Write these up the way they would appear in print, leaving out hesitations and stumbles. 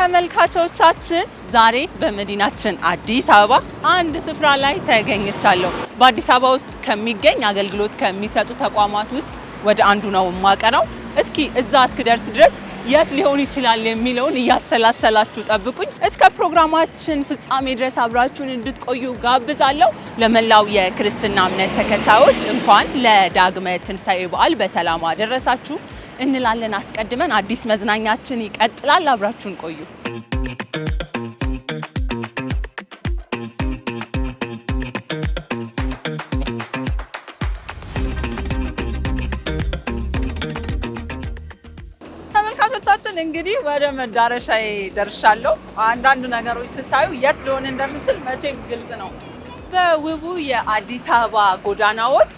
ተመልካቾቻችን ዛሬ በመዲናችን አዲስ አበባ አንድ ስፍራ ላይ ተገኝቻለሁ። በአዲስ አበባ ውስጥ ከሚገኝ አገልግሎት ከሚሰጡ ተቋማት ውስጥ ወደ አንዱ ነው ማቀናው። እስኪ እዛ እስክደርስ ድረስ የት ሊሆን ይችላል የሚለውን እያሰላሰላችሁ ጠብቁኝ። እስከ ፕሮግራማችን ፍጻሜ ድረስ አብራችሁን እንድትቆዩ ጋብዛለሁ። ለመላው የክርስትና እምነት ተከታዮች እንኳን ለዳግመ ትንሣኤ በዓል በሰላም አደረሳችሁ እንላለን። አስቀድመን አዲስ መዝናኛችን ይቀጥላል። አብራችሁን ቆዩ። ተመልካቾቻችን እንግዲህ ወደ መዳረሻዬ ደርሻለሁ። አንዳንድ ነገሮች ስታዩ የት ሊሆን እንደምችል መቼም ግልጽ ነው። በውቡ የአዲስ አበባ ጎዳናዎች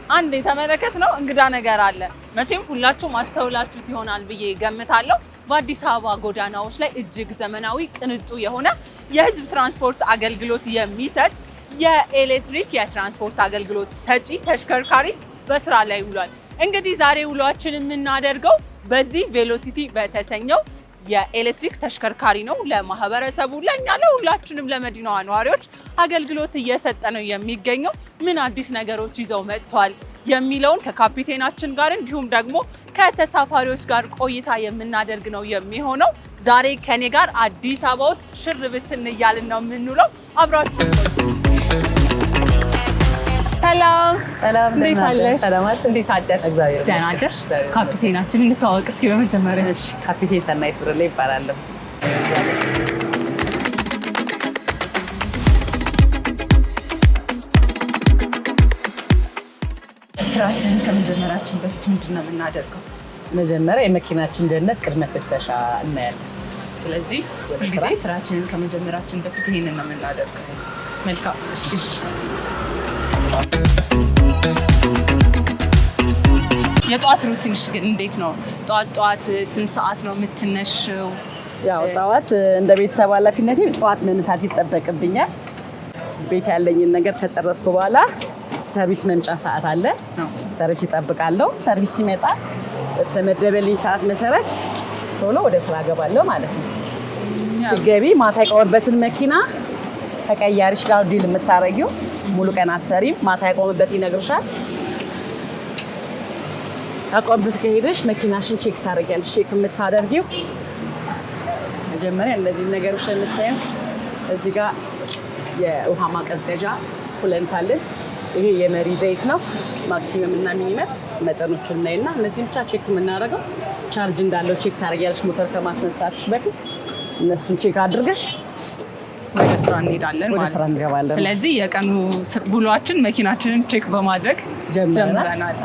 አንድ የተመለከትነው እንግዳ ነገር አለ። መቼም ሁላችሁም አስተውላችሁት ይሆናል ብዬ ገምታለሁ። በአዲስ አበባ ጎዳናዎች ላይ እጅግ ዘመናዊ ቅንጡ የሆነ የሕዝብ ትራንስፖርት አገልግሎት የሚሰጥ የኤሌክትሪክ የትራንስፖርት አገልግሎት ሰጪ ተሽከርካሪ በስራ ላይ ውሏል። እንግዲህ ዛሬ ውሏችን የምናደርገው በዚህ ቬሎሲቲ በተሰኘው የኤሌክትሪክ ተሽከርካሪ ነው። ለማህበረሰቡ፣ ለኛ፣ ለሁላችንም ለመዲናዋ ነዋሪዎች አገልግሎት እየሰጠ ነው የሚገኘው። ምን አዲስ ነገሮች ይዘው መጥቷል የሚለውን ከካፒቴናችን ጋር እንዲሁም ደግሞ ከተሳፋሪዎች ጋር ቆይታ የምናደርግ ነው የሚሆነው። ዛሬ ከኔ ጋር አዲስ አበባ ውስጥ ሽር ብትን እያልን ነው የምንውለው። አብራችሁ ሰላም ሰላም፣ እንዴት አለሽ? ሰላማት፣ እንዴት አደርሽ? እግዚአብሔር ደህና አደርሽ? ካፒቴናችን እንተዋወቅ እስኪ በመጀመሪያ። እሺ፣ ካፒቴን ሰናይት ብርሌ ይባላለሁ። ስራችንን ከመጀመራችን በፊት ምንድን ነው የምናደርገው? መጀመሪያ የመኪናችን ደህንነት ቅድመ ፍተሻ እናያለን። ስለዚህ ሁልጊዜ ስራችንን ከመጀመራችን በፊት ይሄንን ነው የምናደርገው። መልካም። እሺ፣ የጠዋት ሩቲንሽ ግን እንዴት ነው? ጠዋት ስንት ሰዓት ነው የምትነሽው? ያው ጠዋት እንደ ቤተሰብ ኃላፊነቴ ጠዋት መነሳት ይጠበቅብኛል። ቤት ያለኝን ነገር ከጨረስኩ በኋላ ሰርቪስ መምጫ ሰዓት አለ። ሰርቪስ ይጠብቃለሁ። ሰርቪስ ሲመጣ በተመደበልኝ ሰዓት መሰረት ቶሎ ወደ ስራ ገባለሁ ማለት ነው። ሲገቢ ማታ የቆመበትን መኪና ተቀያሪሽ ጋር ዲል የምታረጊው ሙሉ ቀን አትሰሪም። ማታ የቆመበት ይነግርሻል። አቆምበት ከሄደሽ መኪናሽን ቼክ ታደርጊያለሽ። ቼክ የምታደርጊው መጀመሪያ እነዚህ ነገሮች የምታየው እዚህ ጋር የውሃ ማቀዝቀዣ ኩለንት አለን። ይሄ የመሪ ዘይት ነው። ማክሲመም እና ሚኒመም መጠኖቹን እናይና እነዚህ ብቻ ቼክ የምናደርገው ቻርጅ እንዳለው ቼክ ታደርጊያለሽ። ሞተር ከማስነሳትሽ በፊት እነሱን ቼክ አድርገሽ ወደ ስራ እንሄዳለን ማለት ነው። ስለዚህ የቀኑ ውሏችን መኪናችንን ቼክ በማድረግ ጀምረናል።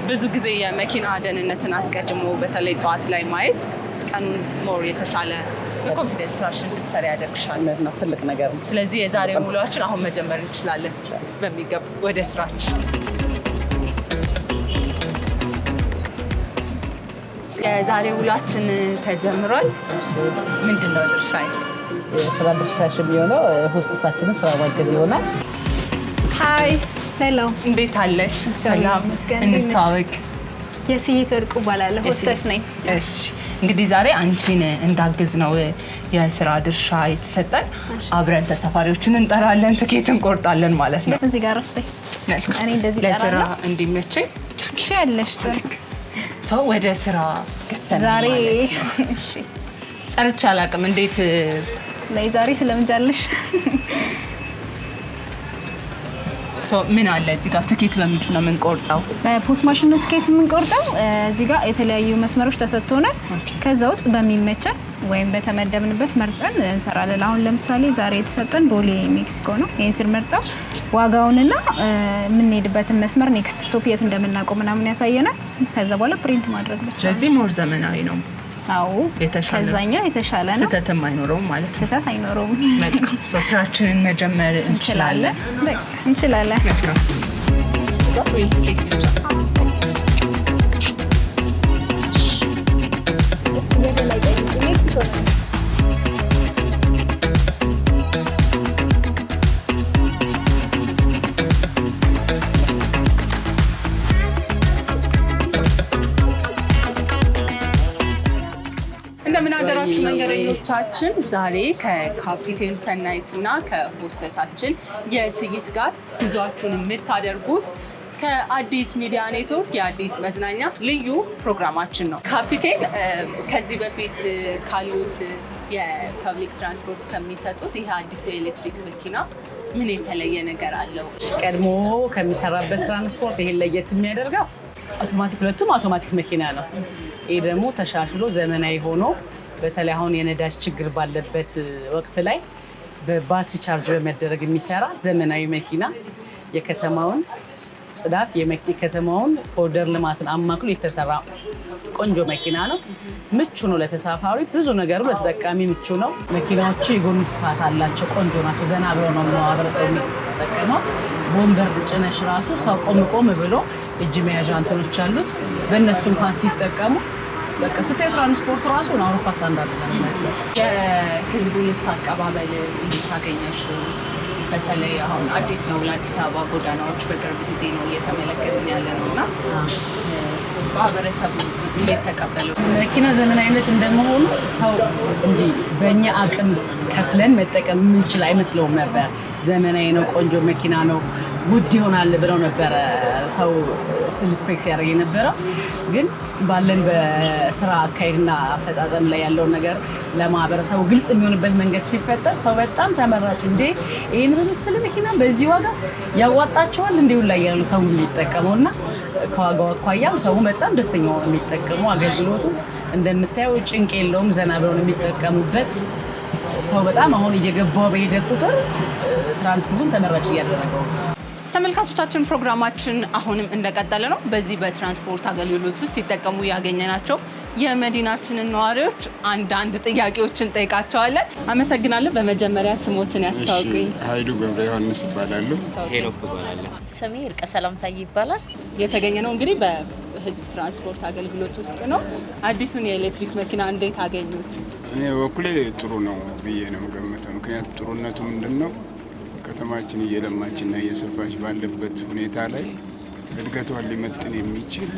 ብዙ ጊዜ የመኪና ደህንነትን አስቀድሞ በተለይ ጠዋት ላይ ማየት ቀኑን ሞር የተሻለ በኮንፊደንስ ስራሽን እንድትሰሪ ያደርግሻል ነው። ትልቅ ነገር ነው። ስለዚህ የዛሬ ውሏችን አሁን መጀመር እንችላለን በሚገባ ወደ ስራችን። የዛሬ ውሏችን ተጀምሯል። ምንድን ነው ድርሻዬ? የስራ ድርሻሽ የሚሆነው ሆስተሳችንን ስራ ማገዝ ይሆናል። ሃይ ሰላም፣ እንዴት አለሽ? ሰላም፣ እንታወቅ። የስይት ወርቁ እባላለሁ፣ ሆስተስ ነኝ። እሺ፣ እንግዲህ ዛሬ አንቺን እንዳግዝ ነው የስራ ድርሻ የተሰጠን። አብረን ተሳፋሪዎችን እንጠራለን፣ ትኬት እንቆርጣለን ማለት ነው። እዚህ ጋር ረፍኝ። እኔ እንደዚህ ለስራ እንዲመቸኝ እሺ ያለሽ ሰው ወደ ስራ ገተን ዛሬ እሺ፣ ጠርቼ አላውቅም። እንዴት ላይ ዛሬ ስለምጃለሽ ምን አለ እዚህ ጋር ትኬት በምንድን ነው የምንቆርጠው? በፖስት ማሽን ነው ትኬት የምንቆርጠው። እዚህ ጋር የተለያዩ መስመሮች ተሰጥቶናል። ከዛ ውስጥ በሚመቸን ወይም በተመደብንበት መርጠን እንሰራለን። አሁን ለምሳሌ ዛሬ የተሰጠን ቦሌ ሜክሲኮ ነው። ይሄን ስር መርጠው ዋጋውንና የምንሄድበትን መስመር ኔክስት ስቶፕ የት እንደምናውቀው ምናምን ያሳየናል። ከዛ በኋላ ፕሪንት ማድረግ ብቻ። ስለዚህ ሞር ዘመናዊ ነው። አዎ፣ ከዛኛው የተሻለ ነው። ስህተትም አይኖረውም ማለት ነው። ስህተት አይኖረውም። መልካም። ስራችንን መጀመር እንችላለን። በቃ እንችላለን። እንደምን አደራችሁ መንገደኞቻችን። ዛሬ ከካፒቴን ሰናይት እና ከሆስተሳችን የስይት ጋር ጉዟችሁን የምታደርጉት ከአዲስ ሚዲያ ኔትወርክ የአዲስ መዝናኛ ልዩ ፕሮግራማችን ነው። ካፒቴን ከዚህ በፊት ካሉት የፐብሊክ ትራንስፖርት ከሚሰጡት ይሄ አዲሱ የኤሌክትሪክ መኪና ምን የተለየ ነገር አለው? ቀድሞ ከሚሰራበት ትራንስፖርት ይሄን ለየት የሚያደርገው ሁለቱም አውቶማቲክ መኪና ነው። ይሄ ደግሞ ተሻሽሎ ዘመናዊ ሆኖ በተለይ አሁን የነዳጅ ችግር ባለበት ወቅት ላይ በባትሪ ቻርጅ በመደረግ የሚሰራ ዘመናዊ መኪና የከተማውን ጽዳት የከተማውን ኮሪደር ልማትን አማክሎ የተሰራ ቆንጆ መኪና ነው። ምቹ ነው ለተሳፋሪ፣ ብዙ ነገሩ ለተጠቃሚ ምቹ ነው። መኪናዎቹ የጎን ስፋት አላቸው፣ ቆንጆ ናቸው። ዘና ብሎ ነው ማህበረሰቡ የሚጠቀመው። ቦምበር ጭነሽ ራሱ ሰው ቆም ብሎ እጅ መያዣ እንትኖች አሉት። በእነሱ እንኳን ሲጠቀሙ በቃ ስታይ ትራንስፖርት ራሱ አውሮፓ ስታንዳርድ ነው የሚመስለው። የህዝቡንስ አቀባበል እንዴት አገኘሽ? በተለይ አሁን አዲስ ነው ለአዲስ አበባ ጎዳናዎች በቅርብ ጊዜ ነው እየተመለከትን ያለ ነው እና ማህበረሰቡ እንዴት ተቀበለው? መኪና ዘመናዊነት እንደመሆኑ ሰው እንዲህ በእኛ አቅም ከፍለን መጠቀም የምንችል አይመስለውም ነበር። ዘመናዊ ነው፣ ቆንጆ መኪና ነው፣ ውድ ይሆናል ብለው ነበረ ሰው ስፔክስ ያደርግ የነበረው። ግን ባለን በስራ አካሄድና አፈጻጸም ላይ ያለውን ነገር ለማህበረሰቡ ግልጽ የሚሆንበት መንገድ ሲፈጠር ሰው በጣም ተመራጭ እንዴ ይህን በመሰለ መኪና በዚህ ዋጋ ያዋጣቸዋል እንዲሁ ላይ ያሉ ሰው የሚጠቀመው እና ከዋጋው አኳያም ሰው በጣም ደስተኛ ሆኖ የሚጠቀሙ አገልግሎቱ እንደምታየው ጭንቅ የለውም። ዘና ብለው የሚጠቀሙበት ሰው በጣም አሁን እየገባው በሄደ ቁጥር ትራንስፖርቱን ተመራጭ እያደረገው። ተመልካቾቻችን ፕሮግራማችን አሁንም እንደቀጠለ ነው። በዚህ በትራንስፖርት አገልግሎት ውስጥ ሲጠቀሙ ያገኘናቸው የመዲናችንን ነዋሪዎች አንዳንድ ጥያቄዎችን ጠይቃቸዋለን። አመሰግናለሁ። በመጀመሪያ ስሞትን ያስታውቁኝ። ኃይሉ ገብረ ዮሐንስ ይባላሉ። ሄኖክ ይባላል። ስሜ እርቀ ሰላምታይ ይባላል። የተገኘ ነው እንግዲህ በህዝብ ትራንስፖርት አገልግሎት ውስጥ ነው። አዲሱን የኤሌክትሪክ መኪና እንዴት አገኙት? እኔ በኩሌ ጥሩ ነው ብዬ ነው የምገምተው። ምክንያቱም ጥሩነቱ ምንድን ነው? ከተማችን እየለማችና እየሰፋች ባለበት ሁኔታ ላይ እድገቷን ሊመጥን የሚችል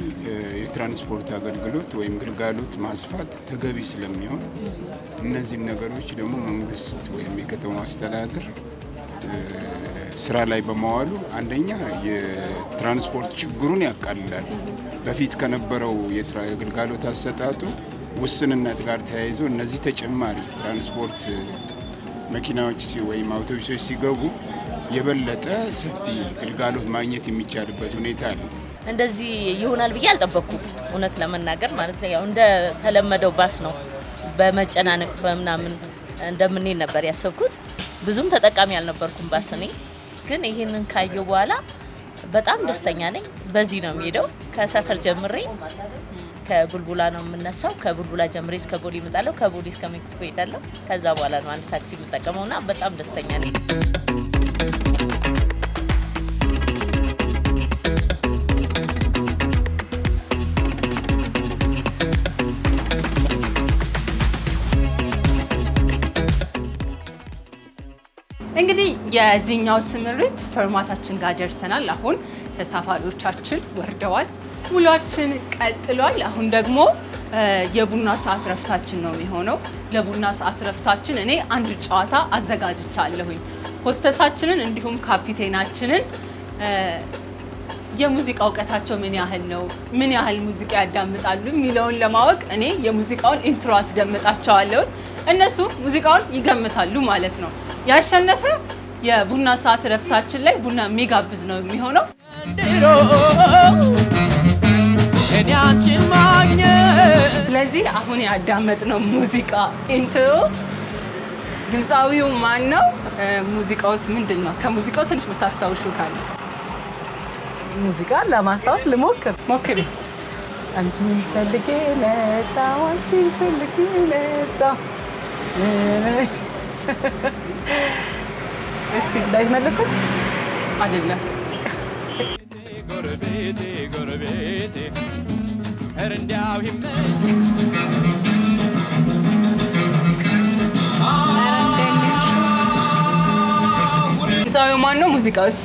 የትራንስፖርት አገልግሎት ወይም ግልጋሎት ማስፋት ተገቢ ስለሚሆን እነዚህን ነገሮች ደግሞ መንግስት ወይም የከተማ አስተዳደር ስራ ላይ በመዋሉ አንደኛ የትራንስፖርት ችግሩን ያቃልላል። በፊት ከነበረው የግልጋሎት አሰጣጡ ውስንነት ጋር ተያይዞ እነዚህ ተጨማሪ ትራንስፖርት መኪናዎች ወይም አውቶቡሶች ሲገቡ የበለጠ ሰፊ ግልጋሎት ማግኘት የሚቻልበት ሁኔታ አለ። እንደዚህ ይሆናል ብዬ አልጠበቅኩም፣ እውነት ለመናገር ማለት ነው። ያው እንደተለመደው ባስ ነው በመጨናነቅ በምናምን እንደምንሄድ ነበር ያሰብኩት። ብዙም ተጠቃሚ አልነበርኩም ባስ እኔ። ግን ይህንን ካየሁ በኋላ በጣም ደስተኛ ነኝ። በዚህ ነው የሚሄደው። ከሰፈር ጀምሬ ከቡልቡላ ነው የምነሳው። ከቡልቡላ ጀምሬ እስከ ቦሌ እመጣለሁ። ከቦሌ እስከ ሜክሲኮ እሄዳለሁ። ከዛ በኋላ ነው አንድ ታክሲ የምጠቀመውና በጣም ደስተኛ ነኝ። እንግዲህ የዚህኛው ስምሪት ፈርማታችን ጋር ደርሰናል። አሁን ተሳፋሪዎቻችን ወርደዋል። ውሏችን ቀጥሏል። አሁን ደግሞ የቡና ሰዓት ረፍታችን ነው የሚሆነው። ለቡና ሰዓት ረፍታችን እኔ አንድ ጨዋታ አዘጋጅቻለሁኝ። ሆስተሳችንን እንዲሁም ካፒቴናችንን የሙዚቃ እውቀታቸው ምን ያህል ነው፣ ምን ያህል ሙዚቃ ያዳምጣሉ የሚለውን ለማወቅ እኔ የሙዚቃውን ኢንትሮ አስደምጣቸዋለሁ። እነሱ ሙዚቃውን ይገምታሉ ማለት ነው። ያሸነፈ የቡና ሰዓት ረፍታችን ላይ ቡና የሚጋብዝ ነው የሚሆነው። ስለዚህ አሁን ያዳመጥነው ሙዚቃ ኢንትሮ ድምፃዊው ማን ነው? ሙዚቃውስ ምንድን ነው? ከሙዚቃው ትንሽ የምታስታውሹ ካለ ሙዚቃ ለማስታወስ ልሞክር። ሞክሪ። አንቺን ፈልጌ መጣሁ፣ አንቺን ፈልጌ መጣሁ። እስቲ እንዳይመለስ አይደለም ድምፃዊው ማን ነው? ሙዚቃውስ?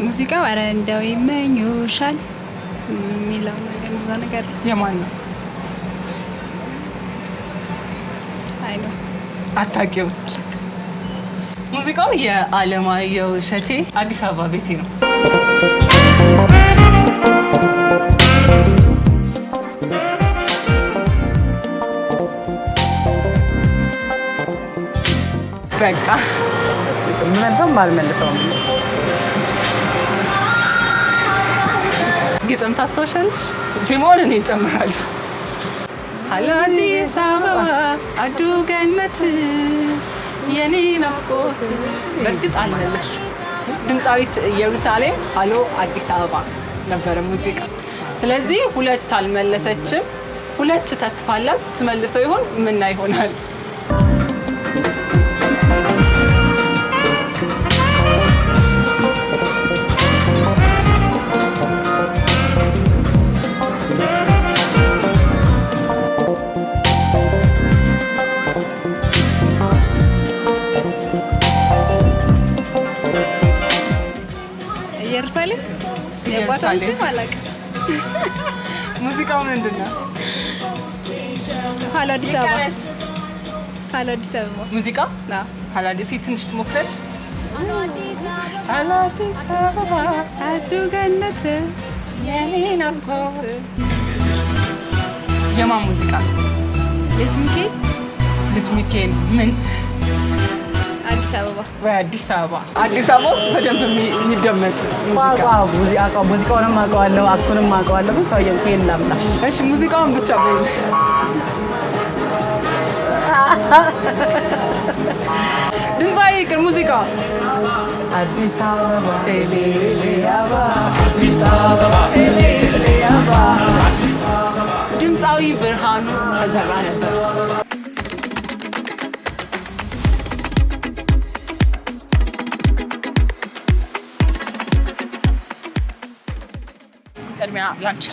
ሙዚቃው ኧረ እንደው ይመኙሻል የሚለው ነገር እንደዛ ነገር የማን ነው? አይኖ አታውቂውም? ሙዚቃው የአለማየሁ እሸቴ አዲስ አበባ ቤቴ ነው። በቃ መልሰውም አልመልሰውም። ግጥም ታስታውሻለሽ? ዜማውን እኔ እጨምራለሁ። ሀሎ አዲስ አበባ አዱ ገነት የኔ ናፍቆት። በእርግጥ አልመለሽ። ድምፃዊት ኢየሩሳሌም ሀሎ አዲስ አበባ ነበረ ሙዚቃ። ስለዚህ 2 አልመለሰችም፣ 2 ተስፋ አላት። ትመልሰው ይሆን? ምና ይሆናል። ኢየሩሳሌም የአባቷን ስም አላውቅም። ሙዚቃው ምንድን ነው? ሀሎ አዲስ አበባ። ሀሎ አዲስ አበባ ሙዚቃ ሀሎ አዲስ ትንሽ ትሞክራለሽ? ሀሎ አዲስ አበባ አዱ ገነት የኔ ናፍቆት። የማን ሙዚቃ? ልጅ ሚካኤል። ልጅ ሚካኤል ምን? አዲስ አበባ ወይ አዲስ አበባ። አዲስ አበባ ውስጥ በደንብ የሚደመጥ ሙዚቃውንም አውቀዋለሁ፣ አክቱንም አውቀዋለሁ። ግን ሰውዬው ከየት ላምጣ? እሺ ሙዚቃውን ብቻ በይ። ድምፃዊ ይቅር። ሙዚቃ አዲስ አበባ ድምፃዊ ብርሃኑ ተዘራ ነበር። ቅድሚያ ላንቺ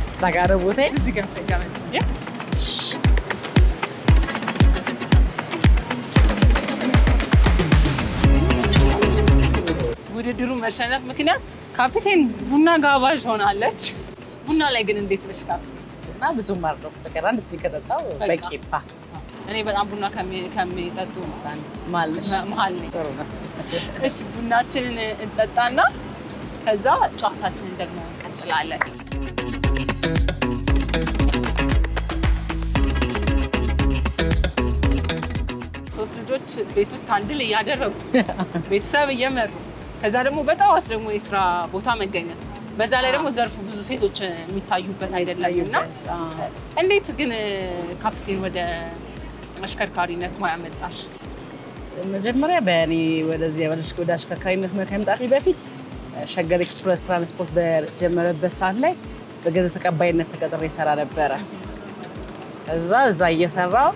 እዛ ጋር ቦታ እዚህ ጋር ተቀመጭ። ውድድሩ መሸነፍ ምክንያት ካፒቴን ቡና ጋባዥ ሆናለች። ቡና ላይ ግን እንዴት ነሽ ካፒቴን? እና ብዙም ማርዶ ተቀራ አንድ ስኒ ከጠጣው በቂባ። እኔ በጣም ቡና ከሚጠጡ መሀል ነኝ። ጥሩ ነው። እሺ ቡናችንን እንጠጣና ከዛ ጨዋታችንን ደግሞ እንቀጥላለን። ሶስት ልጆች ቤት ውስጥ አንድል እያደረጉ ቤተሰብ እየመሩ ከዛ ደግሞ በጠዋት ደግሞ የስራ ቦታ መገኘት፣ በዛ ላይ ደግሞ ዘርፉ ብዙ ሴቶች የሚታዩበት አይደለም እና እንዴት ግን ካፒቴን ወደ አሽከርካሪነት ሙያ መጣሽ? መጀመሪያ በእኔ ወደዚህ ወደ አሽከርካሪነት ከመምጣቴ በፊት ሸገር ኤክስፕረስ ትራንስፖርት በጀመረበት ሰዓት ላይ በገንዘብ ተቀባይነት ተቀጥሬ ይሰራ ነበረ። እዛ እየሰራሁ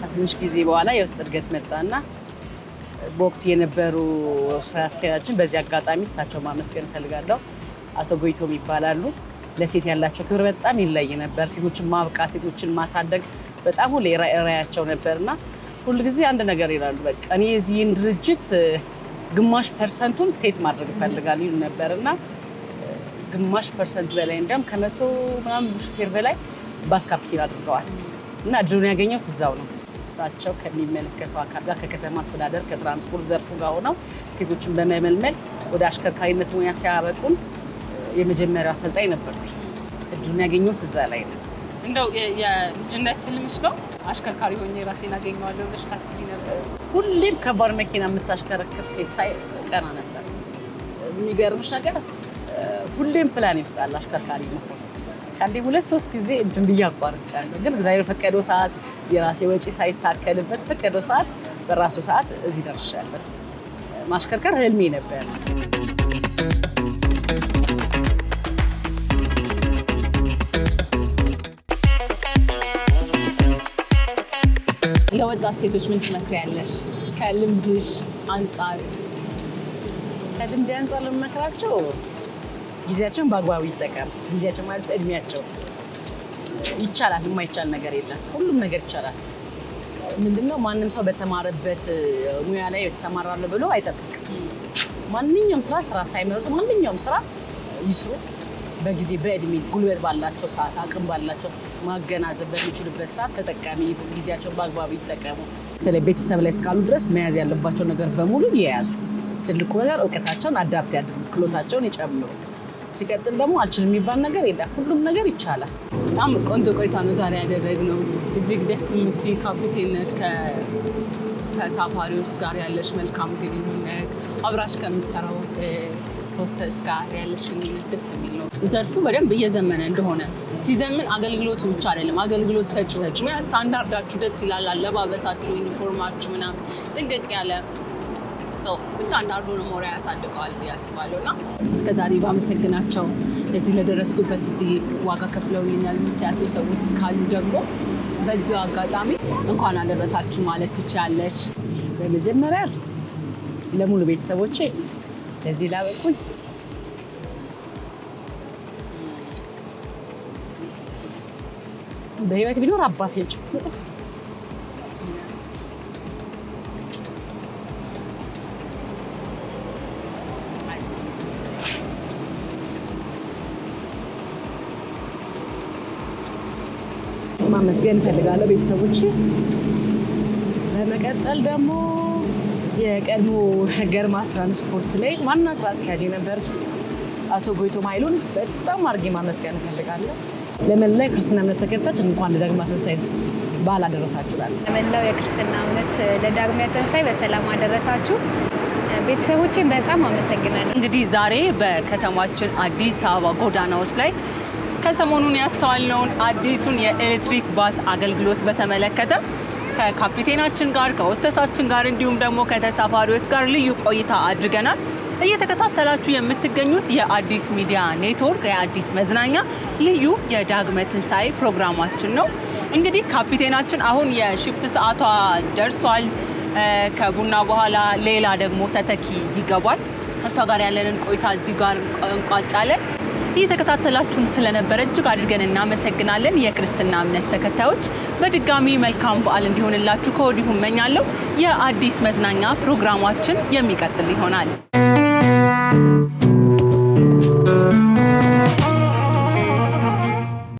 ከትንሽ ጊዜ በኋላ የውስጥ እድገት መጣና በወቅቱ የነበሩ ስራ አስኪያጃችን፣ በዚህ አጋጣሚ እሳቸው ማመስገን እፈልጋለሁ፣ አቶ ጎይቶም ይባላሉ። ለሴት ያላቸው ክብር በጣም ይለይ ነበር። ሴቶችን ማብቃት፣ ሴቶችን ማሳደግ በጣም ሁሌ ራዕያቸው ነበርና ሁልጊዜ አንድ ነገር ይላሉ፣ በቃ እኔ የዚህን ድርጅት ግማሽ ፐርሰንቱን ሴት ማድረግ እፈልጋለሁ ይሉ ነበርና ግማሽ ፐርሰንት በላይ እንደም ከመቶ ምናምን ሹፌር በላይ ባስ ካፒቴን አድርገዋል። እና እድሉን ያገኘሁት እዛው ነው። እሳቸው ከሚመለከተው አካል ጋር ከከተማ አስተዳደር ከትራንስፖርት ዘርፉ ጋር ሆነው ሴቶችን በመመልመል ወደ አሽከርካሪነት ሙያ ሲያበቁን የመጀመሪያው አሰልጣኝ ነበርኩ። እድሉን ያገኘሁት እዛ ላይ ነው። እንደው የልጅነት ህልምሽ ነው አሽከርካሪ ሆኜ ራሴን አገኘዋለሁ ብለሽ ታስቢ ነበር? ሁሌም ከባድ መኪና የምታሽከረክር ሴት ሳይ ቀና ነበር። የሚገርምሽ ነገር ሁሌም ፕላኔ ውስጥ አለ አሽከርካሪ መሆን። ከአንዴ 2-3 ጊዜ እንትን ብዬ አቋርጫለሁ። ግን እግዚአብሔር ፈቀደው ሰዓት የራሴ ወጪ ሳይታከልበት ፈቀደው ሰዓት በራሱ ሰዓት እዚህ ደርሻለሁ። ማሽከርከር ህልሜ ነበር። ለወጣት ሴቶች ምን ትመክሪያለሽ? ከልምድሽ አንጻር። ከልምድ አንጻር ለመመክራቸው ጊዜያቸውን በአግባቡ ይጠቀም። ጊዜያቸው ማለት እድሜያቸው። ይቻላል፣ የማይቻል ነገር የለም። ሁሉም ነገር ይቻላል። ምንድነው ማንም ሰው በተማረበት ሙያ ላይ ይሰማራል ብሎ አይጠብቅም። ማንኛውም ስራ ሳይመረጡ ማንኛውም ስራ ይስሩ። በጊዜ በእድሜ ጉልበት ባላቸው ሰዓት፣ አቅም ባላቸው ማገናዘብ በሚችሉበት ሰዓት ተጠቃሚ ጊዜያቸውን በአግባቡ ይጠቀሙ። በተለይ ቤተሰብ ላይ እስካሉ ድረስ መያዝ ያለባቸው ነገር በሙሉ የያዙ። ትልቁ ነገር እውቀታቸውን አዳፕት ያድርጉ፣ ክህሎታቸውን ይጨምሩ። ሲቀጥል ደግሞ አልችልም የሚባል ነገር የለም፣ ሁሉም ነገር ይቻላል። በጣም ቆንጆ ቆይታ ነው ዛሬ ያደረግነው። እጅግ ደስ የምትይ ካፒቴንነት፣ ከተሳፋሪዎች ጋር ያለሽ መልካም ግንኙነት፣ አብራሽ ከምትሰራው ሆስተስ ጋር ያለሽ ግንኙነት ደስ የሚል ነው። ዘርፉ በደንብ እየዘመነ እንደሆነ ሲዘምን አገልግሎቱ ብቻ አይደለም፣ አገልግሎት ሰጪዎች ስታንዳርዳችሁ ደስ ይላል። አለባበሳችሁ፣ ዩኒፎርማችሁ ምናምን ጥንቅቅ ያለ ስታንዳርዱን ሞራ ያሳድገዋል ብዬ አስባለሁ። እና እስከዛሬ ባመሰግናቸው እዚህ ለደረስኩበት እዚህ ዋጋ ከፍለውልኛል የምትያቸው ሰዎች ካሉ ደግሞ በዚሁ አጋጣሚ እንኳን አደረሳችሁ ማለት ትችያለሽ። በመጀመሪያ ለሙሉ ቤተሰቦቼ ለዚህ ላበቁኝ በህይወት ቢኖር አባቴ ጭምር ማመስገን እፈልጋለሁ ቤተሰቦቼ። በመቀጠል ደግሞ የቀድሞ ሸገር ማስ ትራንስፖርት ላይ ዋና ስራ አስኪያጅ የነበር አቶ ጎይቶም ኃይሉን በጣም አድርጌ ማመስገን እፈልጋለሁ። ለመላው የክርስትና እምነት ተከታዮች እንኳን ለዳግማይ ትንሣኤ በዓል አደረሳችሁ እላለሁ። ለመላው የክርስትና እምነት ለዳግማይ ትንሣኤ በሰላም አደረሳችሁ። ቤተሰቦቼን በጣም አመሰግናለሁ። እንግዲህ ዛሬ በከተማችን አዲስ አበባ ጎዳናዎች ላይ ከሰሞኑን ያስተዋልነውን አዲሱን የኤሌክትሪክ ባስ አገልግሎት በተመለከተ ከካፒቴናችን ጋር ከሆስተሳችን ጋር እንዲሁም ደግሞ ከተሳፋሪዎች ጋር ልዩ ቆይታ አድርገናል። እየተከታተላችሁ የምትገኙት የአዲስ ሚዲያ ኔትወርክ የአዲስ መዝናኛ ልዩ የዳግማይ ትንሣኤ ፕሮግራማችን ነው። እንግዲህ ካፒቴናችን አሁን የሽፍት ሰዓቷ ደርሷል። ከቡና በኋላ ሌላ ደግሞ ተተኪ ይገባል። ከእሷ ጋር ያለንን ቆይታ እዚህ ጋር እንቋጫለን። እየተከታተላችሁን ስለነበረ እጅግ አድርገን እናመሰግናለን። የክርስትና እምነት ተከታዮች በድጋሚ መልካም በዓል እንዲሆንላችሁ ከወዲሁ እመኛለሁ። የአዲስ መዝናኛ ፕሮግራማችን የሚቀጥል ይሆናል።